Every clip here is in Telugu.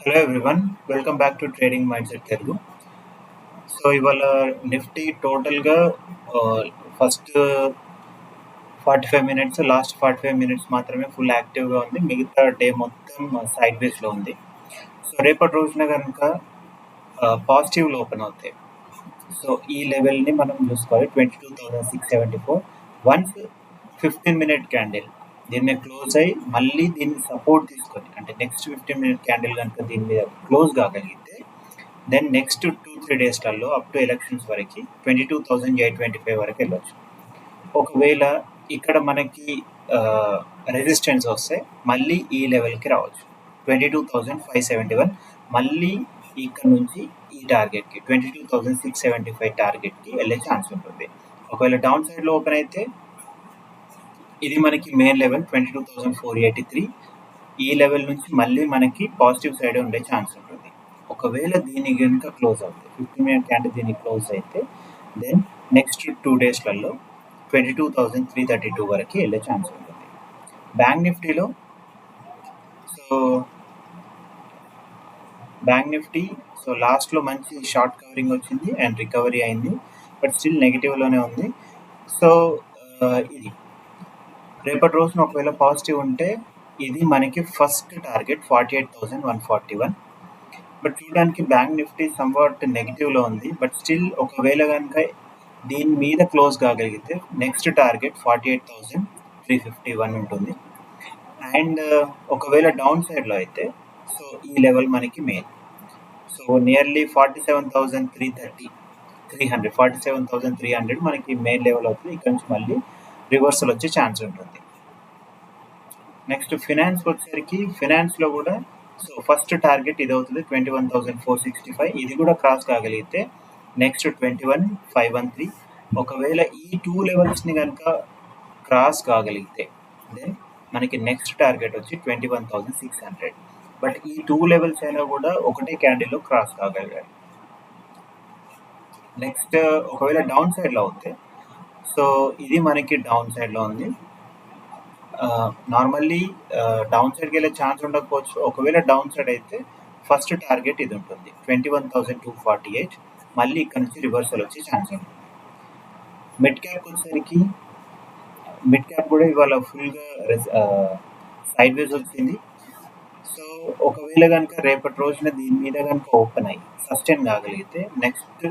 Hello everyone, welcome back to trading mind set Telugu. So ఇవాళ నిఫ్టీ టోటల్గా ఫస్ట్ 45 మినిట్స్, లాస్ట్ 45 మినిట్స్ మాత్రమే ఫుల్ యాక్టివ్గా ఉంది. మిగతా డే మొత్తం సైడ్ వేస్లో ఉంది. సో రేపటి రోజున కనుక పాజిటివ్లో ఓపెన్ అవుతాయి. సో ఈ లెవెల్ని మనం చూసుకోవాలి, 22,674. వన్స్ 15-minute క్యాండిల్ దీని మీద క్లోజ్ అయ్యి మళ్ళీ దీన్ని సపోర్ట్ తీసుకొని, అంటే నెక్స్ట్ 15-minute క్యాండిల్ కనుక దీని మీద క్లోజ్ కాగలిగితే దెన్ నెక్స్ట్ 2-3 డేస్లలో అప్ టు ఎలక్షన్స్ వరకు 22,825 వరకు వెళ్ళొచ్చు. ఒకవేళ ఇక్కడ మనకి రెసిస్టెన్స్ వస్తే మళ్ళీ ఈ లెవెల్కి రావచ్చు, 22,571. మళ్ళీ ఇక్కడ నుంచి ఈ టార్గెట్కి 22,675 టార్గెట్కి వెళ్ళే ఛాన్స్ ఉంటుంది. ఒకవేళ డౌన్ సైడ్లో ఓపెన్ అయితే ఇది మనకి మెయిన్ లెవెల్ 22,483. ఈ లెవెల్ నుంచి మళ్ళీ మనకి పాజిటివ్ సైడ్ ఉండే ఛాన్స్ ఉంటుంది. ఒకవేళ దీన్ని కనుక క్లోజ్ అవుతుంది, 15-minute క్యాండిల్ దీన్ని క్లోజ్ అయితే దెన్ నెక్స్ట్ 2 డేస్లలో 22,332 వరకు వెళ్ళే ఛాన్స్ ఉంటుంది. బ్యాంక్ నిఫ్టీ సో లాస్ట్లో మంచి షార్ట్ కవరింగ్ వచ్చింది అండ్ రికవరీ అయింది, బట్ స్టిల్ నెగిటివ్లోనే ఉంది. సో ఇది రేపటి రోజున ఒకవేళ పాజిటివ్ ఉంటే ఇది మనకి ఫస్ట్ టార్గెట్ 48,141. బట్ చూడడానికి బ్యాంక్ నిఫ్టీ సంవాట్ నెగిటివ్లో ఉంది, బట్ స్టిల్ ఒకవేళ కనుక దీని మీద క్లోజ్ కాగలిగితే నెక్స్ట్ టార్గెట్ 48,351 ఉంటుంది. అండ్ ఒకవేళ డౌన్ సైడ్లో అయితే సో ఈ లెవెల్ మనకి మెయిన్. సో నియర్లీ 47,300 మనకి మెయిన్ లెవెల్ అవుతుంది. ఇక్కడ నుంచి మళ్ళీ రివర్సల్ వచ్చే ఛాన్స్ ఉంటుంది. నెక్స్ట్ ఫినాన్స్ వచ్చేసరికి ఫినాన్స్లో కూడా సో ఫస్ట్ టార్గెట్ ఇది అవుతుంది 21,465. ఇది కూడా క్రాస్ కాగలిగితే నెక్స్ట్ 21,513. ఒకవేళ ఈ 2 లెవెల్స్ని కనుక క్రాస్ కాగలిగితే దెన్ మనకి నెక్స్ట్ టార్గెట్ వచ్చి 21,600. బట్ ఈ 2 లెవెల్స్ అయినా కూడా ఒకటే క్యాండిల్లో క్రాస్ కాగలిగారు. నెక్స్ట్ ఒకవేళ డౌన్ సైడ్లో అవుతే సో ఇది మనకి డౌన్ సైడ్లో ఉంది. నార్మల్లీ డౌన్ సైడ్కి వెళ్ళే ఛాన్స్ ఉండకపోవచ్చు. ఒకవేళ డౌన్ సైడ్ అయితే ఫస్ట్ టార్గెట్ ఇది ఉంటుంది 21,248. మళ్ళీ ఇక్కడ నుంచి రివర్సల్ వచ్చే ఛాన్స్ ఉంటుంది. మిడ్ క్యాప్ వచ్చేసరికి మిడ్ క్యాప్ కూడా ఇవాళ ఫుల్గా సైడ్ వేస్ వచ్చింది. సో ఒకవేళ కనుక రేపటి రోజున దీని మీద కనుక ఓపెన్ అయ్యి సస్టైన్ కాగలిగితే నెక్స్ట్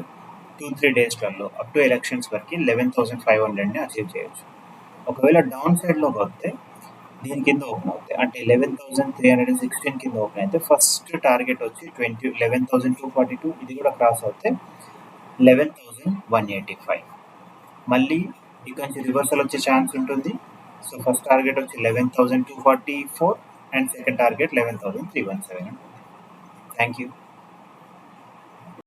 2-3 డేస్లలో అప్ టు ఎలక్షన్స్ వరకు 11,500ని అచీవ్ చేయొచ్చు. ఒకవేళ డౌన్ సైడ్లోకి వస్తే దీని కింద ఓపెన్ అవుతాయి, అంటే 11,316 కింద ఓపెన్ అయితే ఫస్ట్ టార్గెట్ వచ్చి 11,242. ఇది కూడా క్రాస్ అవుతే 11,185. మళ్ళీ ఇక్కడ నుంచి రివర్సల్ వచ్చే ఛాన్స్ ఉంటుంది. సో ఫస్ట్ టార్గెట్ వచ్చి 11,244 and second target 11,317. Thank you.